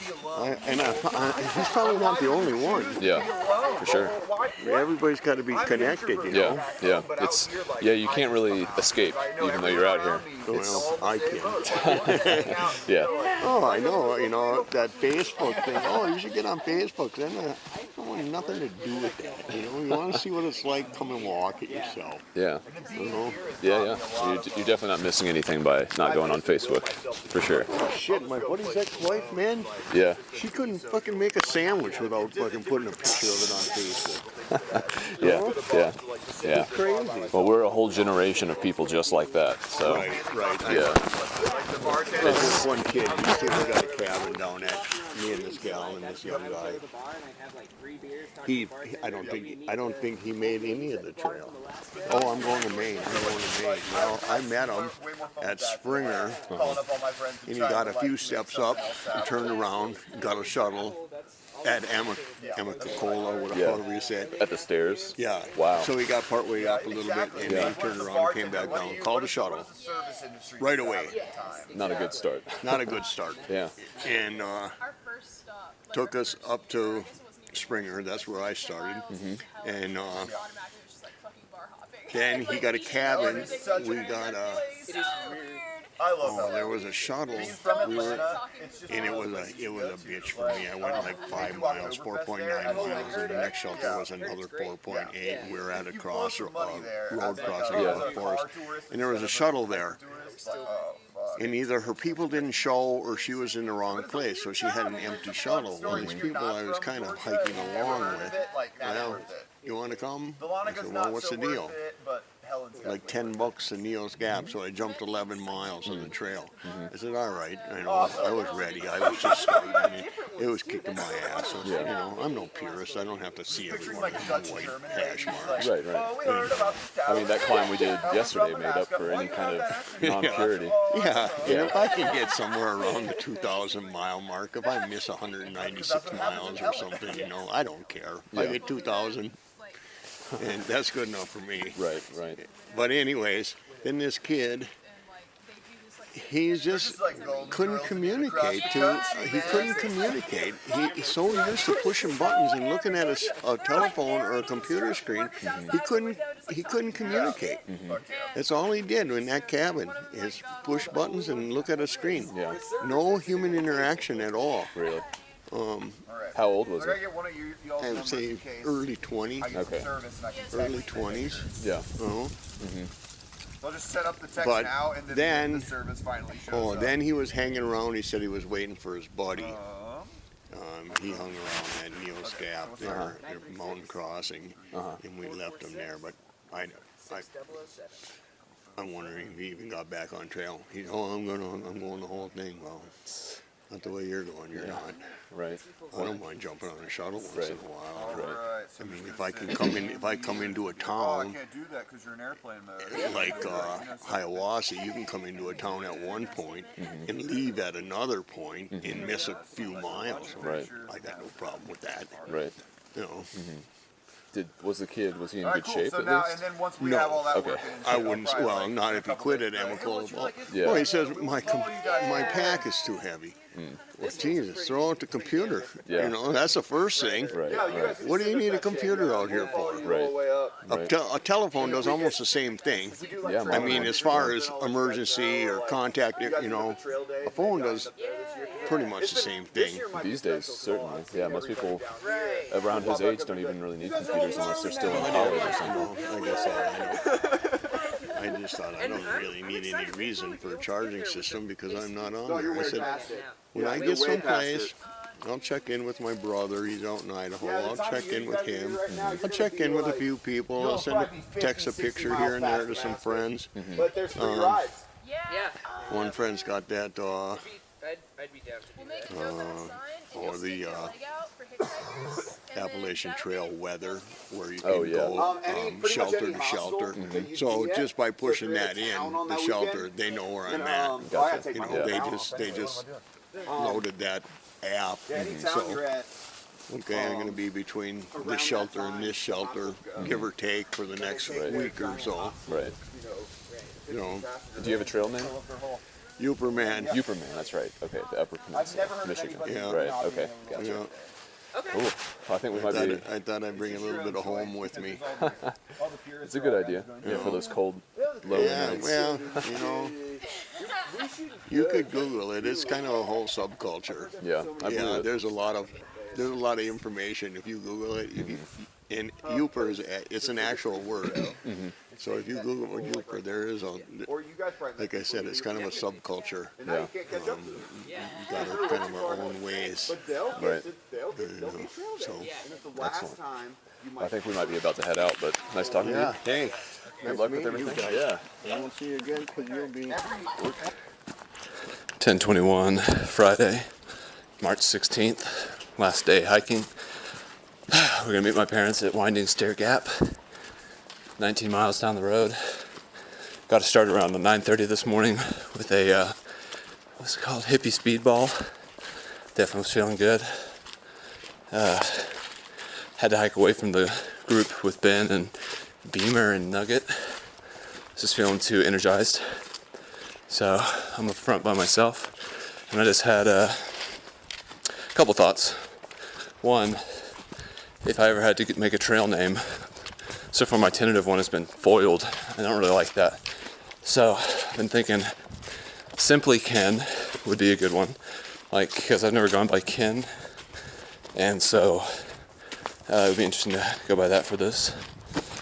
He's probably not the only one. Yeah, for sure. Everybody's got to be connected, you know? Yeah. You can't really escape, even though you're out here. Well, I can. Yeah. Oh, I know. You know, that Facebook thing. Oh, you should get on Facebook. Then I don't want nothing to do with that. You know, you want to see what it's like. Come and walk it yourself. Yeah. You know? Yeah. You're definitely not missing anything by not going on Facebook, for sure. Shit, my buddy's ex-wife, man. Yeah. She couldn't fucking make a sandwich without fucking putting a picture of it on Facebook. Yeah. It's crazy. Well, we're a whole generation of people just like that. So. Right. Yeah. This one kid, these kids got a cabin down at me and this gal and this young guy. I don't think he made any of the trail. Oh, I'm going to Maine. Well, I met him at Springer, and he got a few steps up, and turned around, got a shuttle at Amicola, whatever you said. At the stairs? Yeah. Wow. So he got partway up a little bit, and then he turned around and came back down, called a shuttle right away. Not a good start. Not a good start. Yeah. And took us up to Springer. That's where I started. And then he got a cabin. We got a. Oh, there was a shuttle. And it was a bitch for me. I went like 5 miles, 4.9 miles, and the next shelter was another 4.8. We were at a road crossing of the forest, and there was a shuttle there. And either her people didn't show or she was in the wrong place, so she had an empty shuttle. Well, these people I was kind of hiking along with, well, you want to come? I said, well, what's the deal? Like $10 to Neil's Gap, so I jumped 11 miles on the trail. I said, all right. I was ready. I was just starting. It was kicking my ass. So, you know, I'm no purist. I don't have to see everyone in white hash marks. Right. I mean, that climb we did yesterday made up for any kind of non-purity. Yeah. If I can get somewhere around the 2,000 mile mark, if I miss 196 miles or something, you know, I don't care. If I get 2,000. And that's good enough for me. Right. But anyways, then this kid, he just couldn't communicate. He couldn't communicate. He's so used to pushing buttons and looking at a telephone or a computer screen, he couldn't communicate. That's all he did in that cabin is push buttons and look at a screen. Yeah. No human interaction at all. Really? How old was he? I would say early 20s. Okay. Early 20s. Yeah. They'll just set up the text But now, and then the service finally shows up. Then he was hanging around. He said he was waiting for his buddy. He hung around at Neil's Gap there, at Mountain Crossing, and we left him there. But I'm wondering if he even got back on trail. I'm going the whole thing. Well, not the way you're going. You're not. Right. I don't mind jumping on a shuttle once in a while. Right. I mean, if I come into a I town can't do that because you're in airplane mode. like Hiawassee, you can come into a town at one point and leave at another point and miss a few miles. Right. I got no problem with that. Right. You know. Was he in All right, good cool. shape So at now, least? and then once we No. have all that Okay. working, I wouldn't. Well, not if he quit at Amicola. Yeah. Well, he says my pack is too heavy. Well, Jesus, throw out the computer. Yeah. You know, that's the first thing. Right. What do you need a computer out here for? Right. A telephone does almost the same thing. Yeah. I mean, as far as emergency or contact, you know, a phone does pretty much the same thing. These days, certainly. Yeah, most people around his age don't even really need computers unless they're still in college or something. I guess I just thought I don't really need any reason for a charging system because I'm not on there. I said, when I get someplace, I'll check in with my brother. He's out in Idaho. I'll check in with him. I'll check in with a few people. I'll text a picture here and there to some friends. But there's free rides. Yeah. One friend's got that, I'd be down to do that. or the Appalachian Trail weather, where you can Oh, yeah. go shelter to shelter. So just by pushing that in, the shelter, they know where I'm at. Gotcha. You know, they just loaded that app. So, okay, I'm going to be between this shelter and this shelter, give or take, for the next week or so. Right. You know, Do you have a trail name? Uperman. Uperman, that's right. Okay, the Upper Peninsula, Michigan. Yeah. Right. Okay, gotcha. Yeah. Okay. Cool. I think we might be. I thought I'd bring a little bit of home with me. It's a good idea. Yeah, for those cold, lonely Yeah, nights. well, you could Google it. It's kind of a whole subculture. Yeah, I believe Yeah, it. there's a lot of information if you Google it. And Uper it's an actual word. So if you Google Uper, there is like I said, it's kind of a subculture. Yeah. You got kind of our own ways. Right. So Excellent. I think we might be about to head out, but nice talking to you. Hey, Good luck with everything. Yeah. I won't see you again because you'll be. 10:21 Friday, March 16th, last day hiking. We're gonna meet my parents at Winding Stair Gap, 19 miles down the road. Got to start around 9:30 this morning with a what's it called, hippie speedball. Definitely was feeling good. Had to hike away from the group with Ben and Beamer and Nugget. Just feeling too energized. So I'm up front by myself, and I just had a couple thoughts. One, if I ever had to make a trail name, so far my tentative one has been Foiled. I don't really like that. So I've been thinking Simply Ken would be a good one, like, because I've never gone by Ken, and so it would be interesting to go by that for this,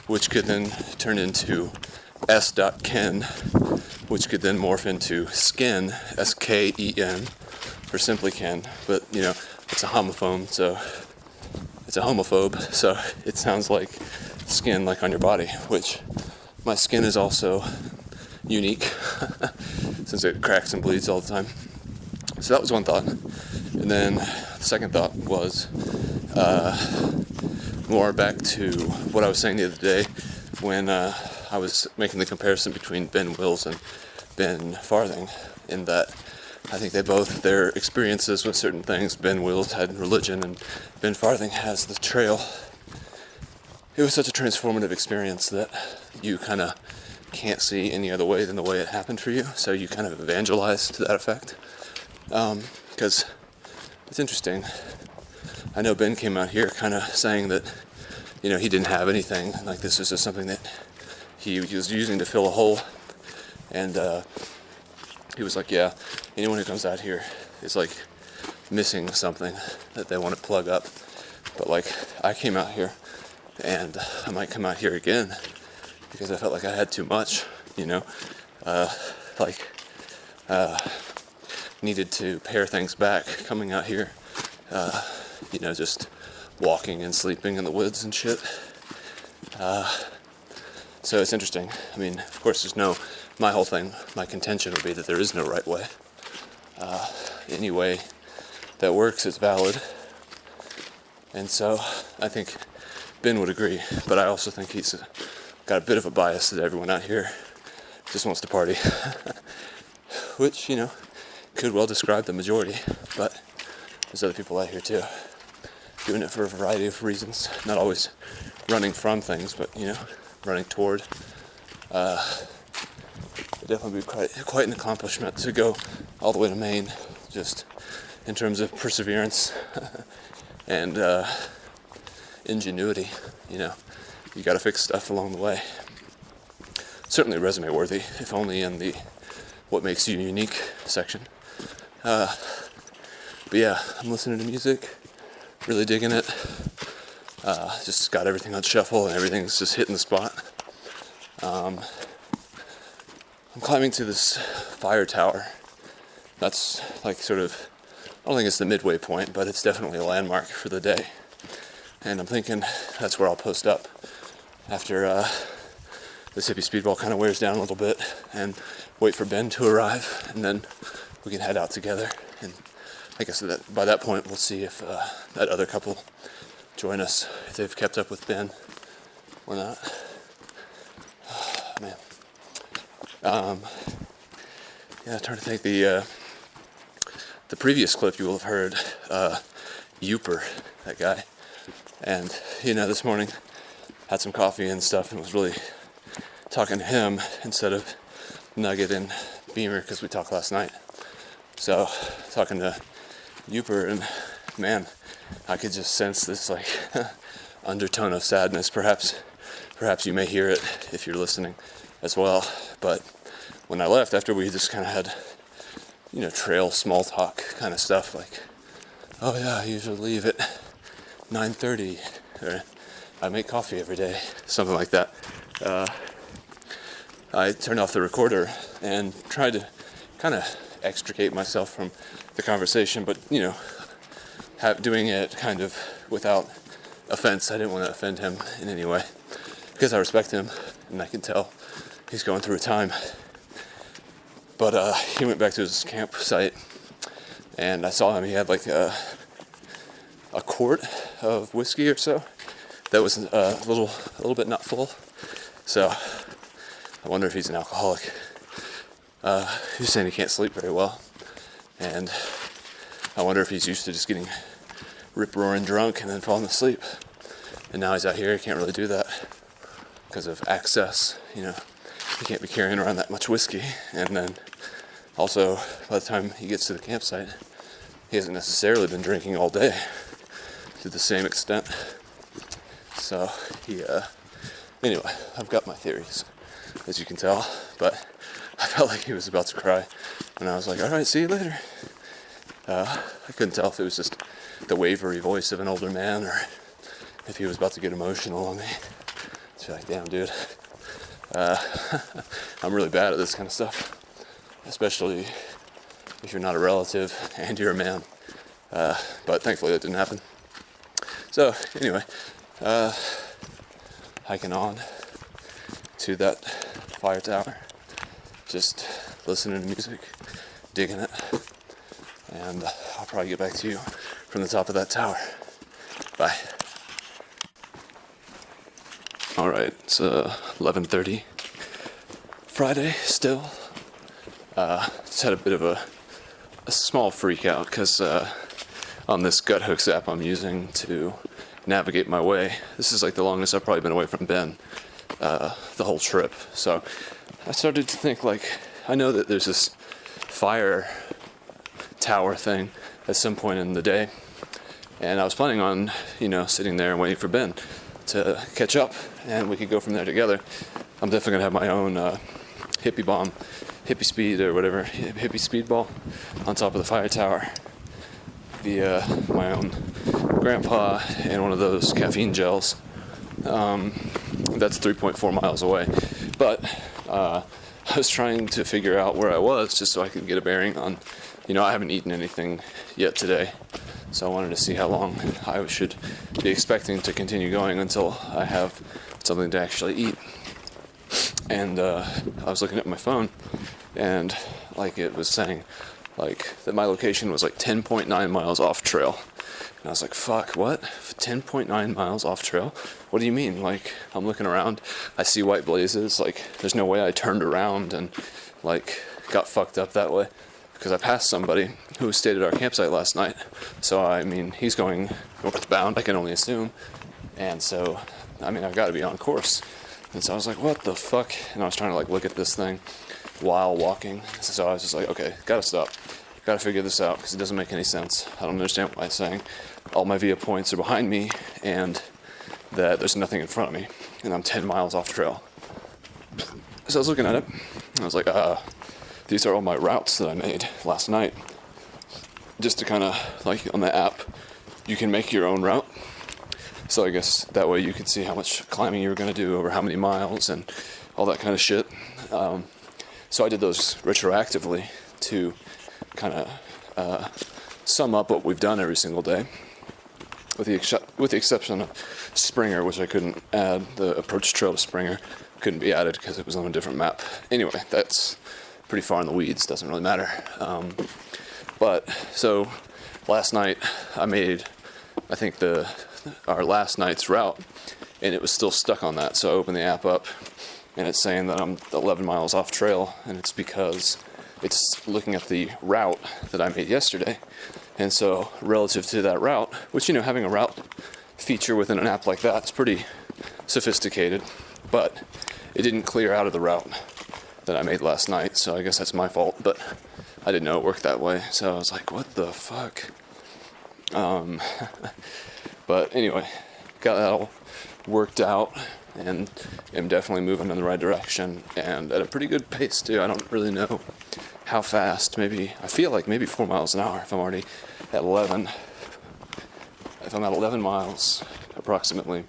which could then turn into S.Ken, which could then morph into Skin, S-K-E-N, for Simply Ken. But, it's a homophobe, so it's a homophobe, so it sounds like skin, like on your body, which my skin is also unique, since it cracks and bleeds all the time. So that was one thought. And then the second thought was more back to what I was saying the other day when I was making the comparison between Ben Wills and Ben Farthing, in that I think their experiences with certain things, Ben Wills had religion and Ben Farthing has the trail. It was such a transformative experience that you kind of can't see any other way than the way it happened for you, so you kind of evangelize to that effect. Because it's interesting. I know Ben came out here kind of saying that, he didn't have anything, like this was just something that he was using to fill a hole, and he was like, yeah, anyone who comes out here is like missing something that they want to plug up, but like I came out here, and I might come out here again because I felt like I had too much, needed to pare things back coming out here, just walking and sleeping in the woods and shit. So it's interesting. I mean, of course, my whole thing, my contention would be that there is no right way. Any way that works is valid. And so I think Ben would agree, but I also think he's got a bit of a bias that everyone out here just wants to party. Which, could well describe the majority, but there's other people out here too, doing it for a variety of reasons, not always running from things, but, running toward. It'd definitely be quite an accomplishment to go all the way to Maine, just in terms of perseverance and ingenuity. You got to fix stuff along the way. Certainly resume worthy, if only in the what makes you unique section. But yeah, I'm listening to music, really digging it. Just got everything on shuffle and everything's just hitting the spot. I'm climbing to this fire tower. That's like I don't think it's the midway point, but it's definitely a landmark for the day. And I'm thinking that's where I'll post up after this hippie speedball kind of wears down a little bit, and wait for Ben to arrive, and then we can head out together. And I guess by that point we'll see if that other couple join us, if they've kept up with Ben or not. Man. Yeah, I'm trying to think. The previous clip you will have heard, Uper, that guy. And, this morning had some coffee and stuff and was really talking to him instead of Nugget and Beamer because we talked last night. So, talking to Uper, and man, I could just sense this like undertone of sadness. Perhaps you may hear it if you're listening as well. But when I left, after we just kind of had, trail small talk kind of stuff, like, oh yeah, I usually leave at 9:30, or I make coffee every day, something like that. I turned off the recorder and tried to kind of extricate myself from the conversation, but doing it kind of without offense. I didn't want to offend him in any way because I respect him and I can tell he's going through a time. But he went back to his campsite and I saw him. He had like a quart of whiskey or so that was a little bit not full. So I wonder if he's an alcoholic. He's saying he can't sleep very well, and I wonder if he's used to just getting rip-roaring drunk and then falling asleep. And now he's out here, he can't really do that because of access. He can't be carrying around that much whiskey. And then also, by the time he gets to the campsite, he hasn't necessarily been drinking all day to the same extent. So anyway, I've got my theories, as you can tell, but I felt like he was about to cry, and I was like, all right, see you later. I couldn't tell if it was just the wavery voice of an older man, or if he was about to get emotional on me. So like, damn, dude, I'm really bad at this kind of stuff, especially if you're not a relative and you're a man. But thankfully that didn't happen. So anyway, hiking on to that fire tower, just listening to music, digging it, and I'll probably get back to you from the top of that tower. Bye. Alright, it's 11:30, Friday still. Just had a bit of a small freak out because on this Guthooks app I'm using to navigate my way, this is like the longest I've probably been away from Ben the whole trip. So I started to think, like, I know that there's this fire tower thing at some point in the day, and I was planning on, sitting there and waiting for Ben to catch up, and we could go from there together. I'm definitely gonna have my own hippie speed or whatever, hippie speedball on top of the fire tower via my own grandpa and one of those caffeine gels. That's 3.4 miles away, but I was trying to figure out where I was just so I could get a bearing on, I haven't eaten anything yet today, so I wanted to see how long I should be expecting to continue going until I have something to actually eat. And I was looking at my phone, and like it was saying like that my location was like 10.9 miles off trail. And I was like, fuck, what? 10.9 miles off trail? What do you mean? Like, I'm looking around, I see white blazes, like, there's no way I turned around and, like, got fucked up that way. Because I passed somebody who stayed at our campsite last night. So, I mean, he's going northbound, I can only assume. And so, I mean, I've got to be on course. And so I was like, what the fuck? And I was trying to, like, look at this thing while walking. So I was just like, okay, gotta stop. Gotta figure this out, because it doesn't make any sense. I don't understand what I'm saying. All my via points are behind me, and that there's nothing in front of me, and I'm 10 miles off trail. So I was looking at it, and I was like, these are all my routes that I made last night. Just to kind of, like, on the app, you can make your own route. So I guess that way you can see how much climbing you were going to do over how many miles and all that kind of shit. So I did those retroactively to kind of sum up what we've done every single day, with the exception of Springer, which I couldn't add. The approach trail to Springer couldn't be added because it was on a different map. Anyway, that's pretty far in the weeds, doesn't really matter. But so last night I made, I think, our last night's route, and it was still stuck on that. So I opened the app up, and it's saying that I'm 11 miles off trail, and it's because it's looking at the route that I made yesterday. And so relative to that route, which, having a route feature within an app like that is pretty sophisticated, but it didn't clear out of the route that I made last night, so I guess that's my fault, but I didn't know it worked that way, so I was like, what the fuck? But anyway, got that all worked out, and am definitely moving in the right direction, and at a pretty good pace too. I don't really know how fast. I feel like maybe 4 miles an hour if I'm already at 11. If I'm at 11 miles, approximately,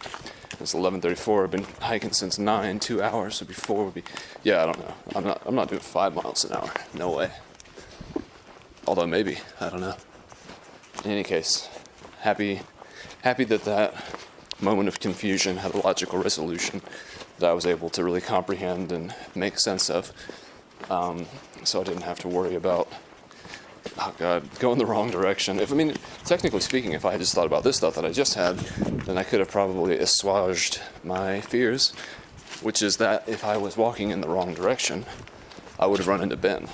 it's 11:34. I've been hiking since 9, 2 hours. So before would be, yeah, I don't know. I'm not doing 5 miles an hour. No way. Although maybe, I don't know. In any case, happy that moment of confusion had a logical resolution that I was able to really comprehend and make sense of. So I didn't have to worry about, oh God, going the wrong direction. Technically speaking, if I had just thought about this thought that I just had, then I could have probably assuaged my fears, which is that if I was walking in the wrong direction, I would have run into Ben.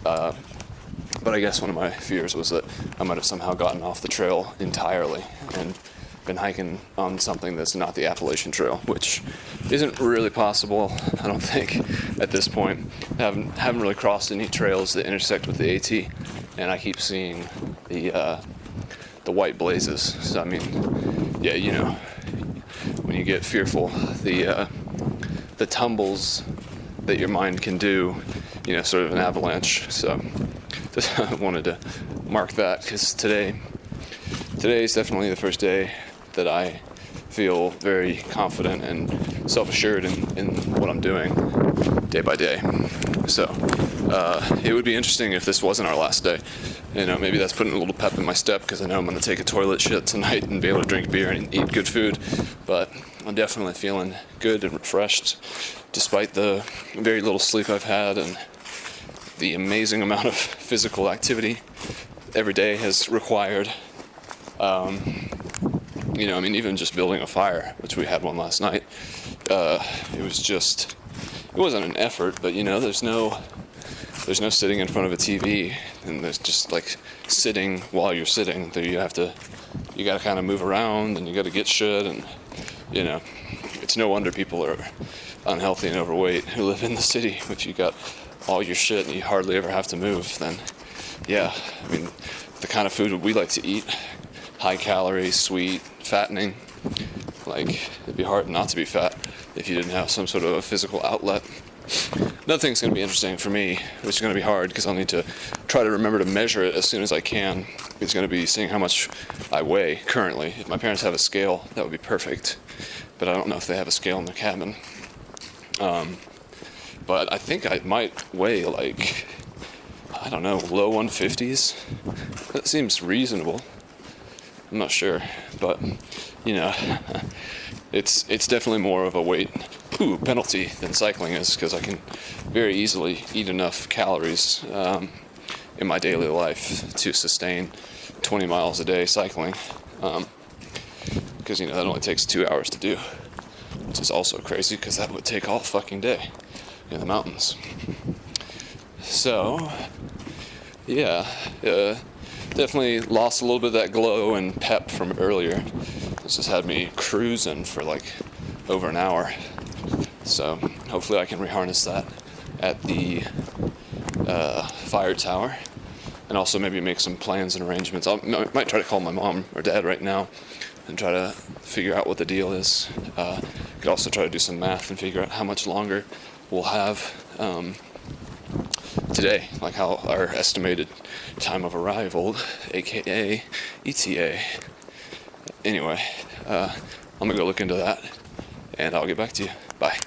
But I guess one of my fears was that I might have somehow gotten off the trail entirely and been hiking on something that's not the Appalachian Trail, which isn't really possible, I don't think, at this point. I haven't really crossed any trails that intersect with the AT, and I keep seeing the white blazes. So yeah, you know, when you get fearful, the tumbles that your mind can do, you know, sort of an avalanche. So I wanted to mark that because today is definitely the first day that I feel very confident and self-assured in what I'm doing day by day. So it would be interesting if this wasn't our last day. You know, maybe that's putting a little pep in my step because I know I'm going to take a toilet shit tonight and be able to drink beer and eat good food. But I'm definitely feeling good and refreshed despite the very little sleep I've had and the amazing amount of physical activity every day has required. You know, even just building a fire, which we had one last night, it wasn't an effort, but you know, there's no sitting in front of a TV, and there's just like sitting while you're sitting. You gotta kind of move around, and you gotta get shit, and you know, it's no wonder people are unhealthy and overweight who live in the city. If you got all your shit and you hardly ever have to move, then yeah, the kind of food we like to eat, high calorie, sweet, fattening, like it'd be hard not to be fat if you didn't have some sort of a physical outlet. Another thing's going to be interesting for me, which is going to be hard because I'll need to try to remember to measure it as soon as I can. It's going to be seeing how much I weigh currently. If my parents have a scale, that would be perfect, but I don't know if they have a scale in their cabin. But I think I might weigh like, I don't know, low 150s. That seems reasonable. I'm not sure, but you know, it's definitely more of a weight penalty than cycling is, because I can very easily eat enough calories in my daily life to sustain 20 miles a day cycling, because you know that only takes 2 hours to do, which is also crazy because that would take all fucking day in the mountains. So yeah, definitely lost a little bit of that glow and pep from earlier. This has had me cruising for like over an hour. So hopefully I can reharness that at the fire tower, and also maybe make some plans and arrangements. I might try to call my mom or dad right now and try to figure out what the deal is. Could also try to do some math and figure out how much longer we'll have today, like how our estimated time of arrival, aka ETA. Anyway, I'm gonna go look into that, and I'll get back to you. Bye.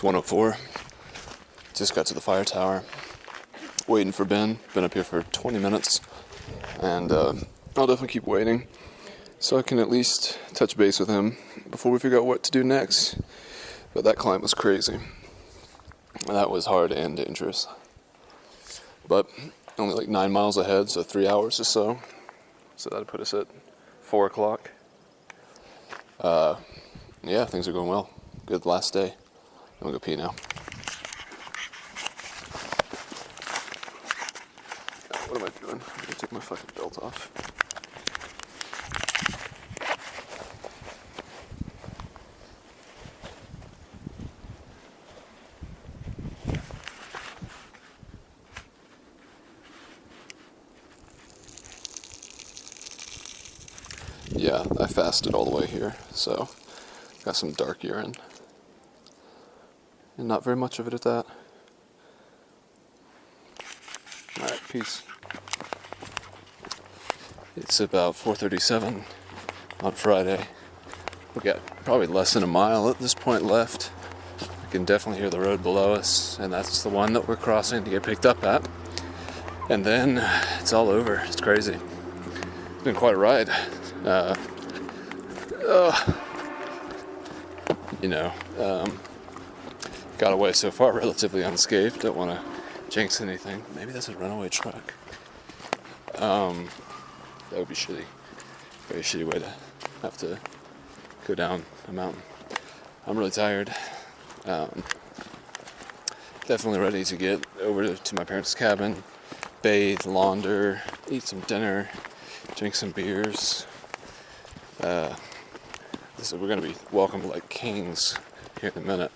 It's 104. Just got to the fire tower. Waiting for Ben. Been up here for 20 minutes. And I'll definitely keep waiting, so I can at least touch base with him before we figure out what to do next. But that climb was crazy. That was hard and dangerous. But only like 9 miles ahead, so 3 hours or so. So that'd put us at 4 o'clock. Yeah, things are going well. Good last day. I'm gonna go pee now. What am I doing? I'm gonna take my fucking belt off. Yeah, I fasted all the way here, so got some dark urine. And not very much of it at that. Alright, peace. It's about 4:37 on Friday. We got probably less than a mile at this point left. We can definitely hear the road below us, and that's the one that we're crossing to get picked up at. And then it's all over. It's crazy. It's been quite a ride. Got away so far relatively unscathed. Don't want to jinx anything. Maybe that's a runaway truck. That would be shitty. Very shitty way to have to go down a mountain. I'm really tired. Definitely ready to get over to my parents' cabin, bathe, launder, eat some dinner, drink some beers. We're going to be welcomed like kings here in a minute.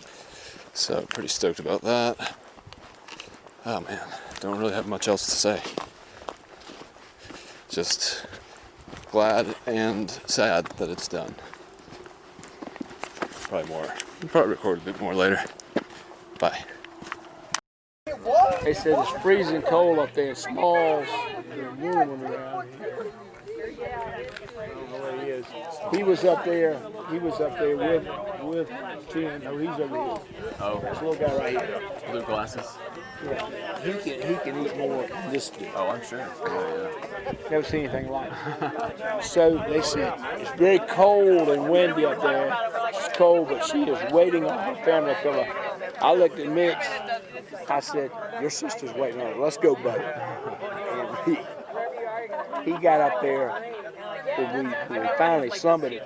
So pretty stoked about that. Oh man, don't really have much else to say. Just glad and sad that it's done. Probably record a bit more later. Bye. They said it's freezing cold up there in Smalls. There's a woman around here. I don't know where he is. He was up there with Ken. No, he's over here. Oh, This little guy right here. blue glasses. Yeah. He can eat more than this dude. Oh, I'm sure. Yeah. Never seen anything like it. So they said it's very cold and windy up there. It's cold, but she is waiting on her family to come up. I looked at Mitch. I said, "Your sister's waiting on her. Let's go, buddy." And he got up there. When we finally summited,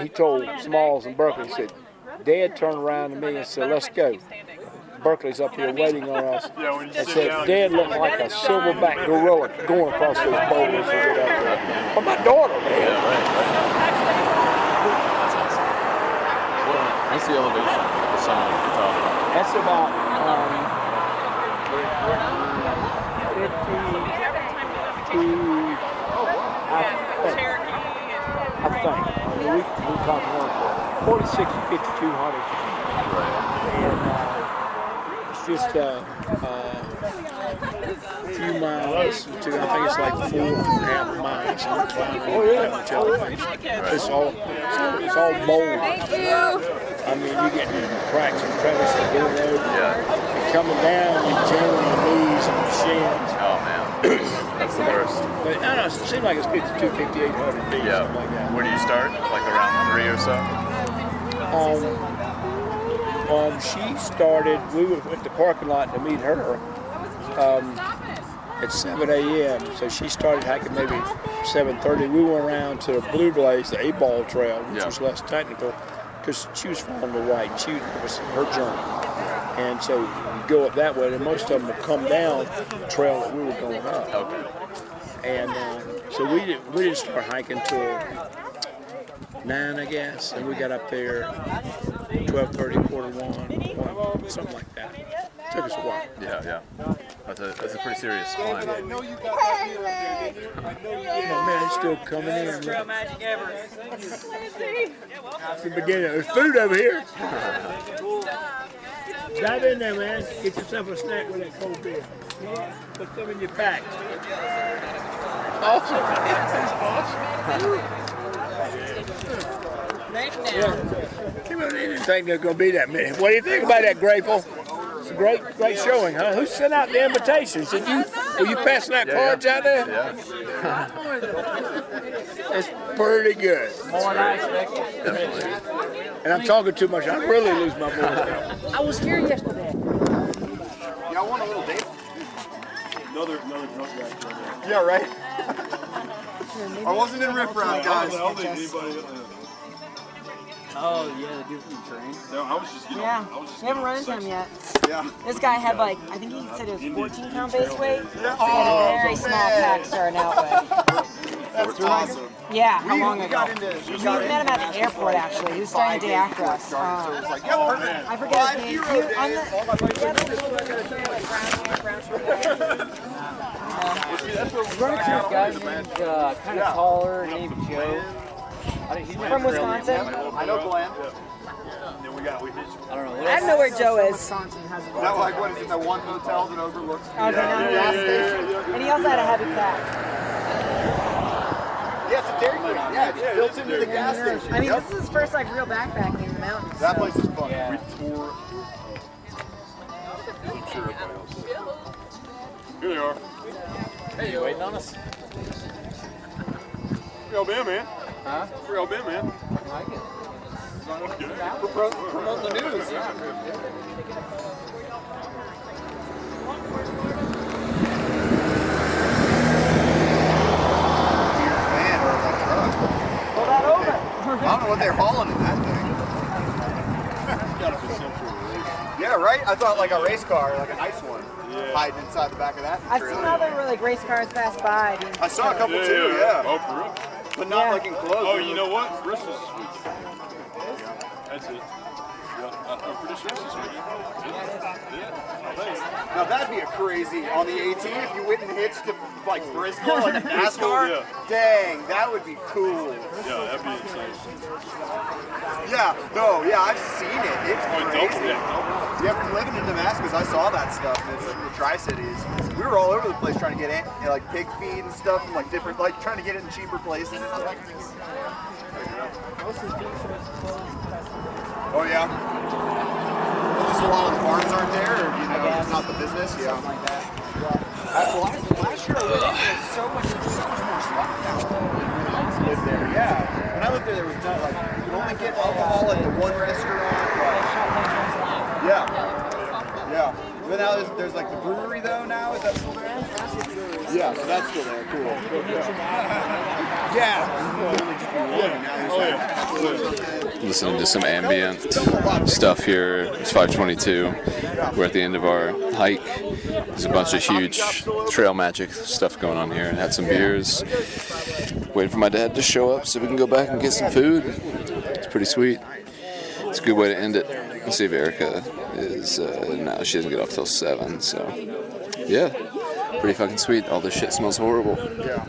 he told Smalls and Berkeley, he said, "Dad turned around to me and said, 'Let's go.' Berkeley's up here waiting on us." And said, "Dad looked like a silverback gorilla going across those boulders to get up there." But my daughter, man. What's the elevation of the summit you're talking about? That's about 52, I think. We talked about 46 to 5,200. And it's just a few miles to, I think it's like 4.5 miles. That much elevation. It's all bold. I mean, you get cracks and crevices getting over. Yeah. Coming down, you jam your knees and your shins. Oh man, that's the worst. But I don't know, it seems like it's 52, 5,800 feet, something like that. Where do you start? Like around 3 or so? She started, we went to the parking lot to meet her at 7 a.m. So she started hiking maybe 7:30. We went around to Blue Blaze, the 8-ball trail, which was less technical, because she was following the white. It was her journey. And so you go up that way, and most of them will come down the trail that we were going up. Okay. And so we didn't start hiking till 9, I guess, and we got up there 12:30, 1:45, something like that. Took us a while. Yeah. That's a pretty serious climb. Oh man, it's still coming in. It's the beginning. There's food over here. Dive in there, man. Get yourself a snack with that cold beer. Put them in your pack. Awesome. That's awesome. They didn't think there was going to be that many. What do you think about that, Grateful? It's a great showing, huh? Who sent out the invitations? Were you passing out cards out there? Yeah. It's pretty good. More than I expected. And I'm talking too much. I really lose my voice. I was here yesterday. Y'all want a little date? Another drunk guy. Yeah, right? I wasn't in Riff Raff, guys. I don't think anybody. Oh, yeah, the dude from the train. No, I was just, you know, Yeah, I was just we haven't run into him yet. Yeah. This guy had like, I think he said it was 14-pound base weight. He had Oh, a very small pack starting out with. That's awesome. Yeah, how long We ago? got into, We met him at the airport actually. He was starting the day after us. So it was like, yeah, perfect. I forget his name. He, on the, Running to this guy named, kind of taller, named Joe. from Wisconsin. I know Glenn. I don't know. I don't know where Joe is. Wisconsin has a That like what is it? That one hotel that overlooks the Okay, now the gas station. And he also had a heavy pack. Yeah, it's a Dairy Queen. Yeah, it's built into the gas station. I mean, Yep. this is his first like real backpacking in the mountains. That so. place is fun. Yeah. We tore. I'm sure everybody else is. Here they are. Hey, you waiting on us? Where y'all been, man? Huh? Where y'all been, man? I like it. Promote the news. Pull that over. I don't know what they're hauling in that thing. Yeah, right? I thought like a race car, like a nice one, hiding inside the back of that I've seen trailer. other like race cars pass by. I saw a couple too, yeah. Oh, for real? But not Yeah. like enclosed. Oh, you know what? Bristol's this weekend. That's it. Yeah, I'm pretty sure it's this weekend. Yeah. Thanks. Now that'd be a crazy on the 18 if you went and hitched to like Bristol, like a NASCAR. Yeah. Dang, that would be cool. Yeah, that'd be insane. Yeah, no, yeah, I've seen it. It's Oh, double, crazy. yeah. Yeah, from living in Damascus, I saw that stuff. And it's in the Tri-Cities. We were all over the place trying to get like pig feed and stuff, and like different, like trying to get it in cheaper places. Oh yeah. Well, just a lot of the farms aren't there, or you know, it's not the business. Yeah. Something like that. Last year I went in, there was so much more stuff now. Lived there, yeah. When I lived there was not like you could only get alcohol at the one restaurant. Yeah. Yeah. But now there's like the brewery though now. Is that still there? Yeah, so that's still there. Cool. Yeah. Listening to some ambient stuff here. It's 5:22. We're at the end of our hike. There's a bunch of huge trail magic stuff going on here. Had some beers. Waiting for my dad to show up so we can go back and get some food. It's pretty sweet. It's a good way to end it. Let's see if Erica is. No, she doesn't get off till 7. So, yeah, pretty fucking sweet. All this shit smells horrible. Yeah.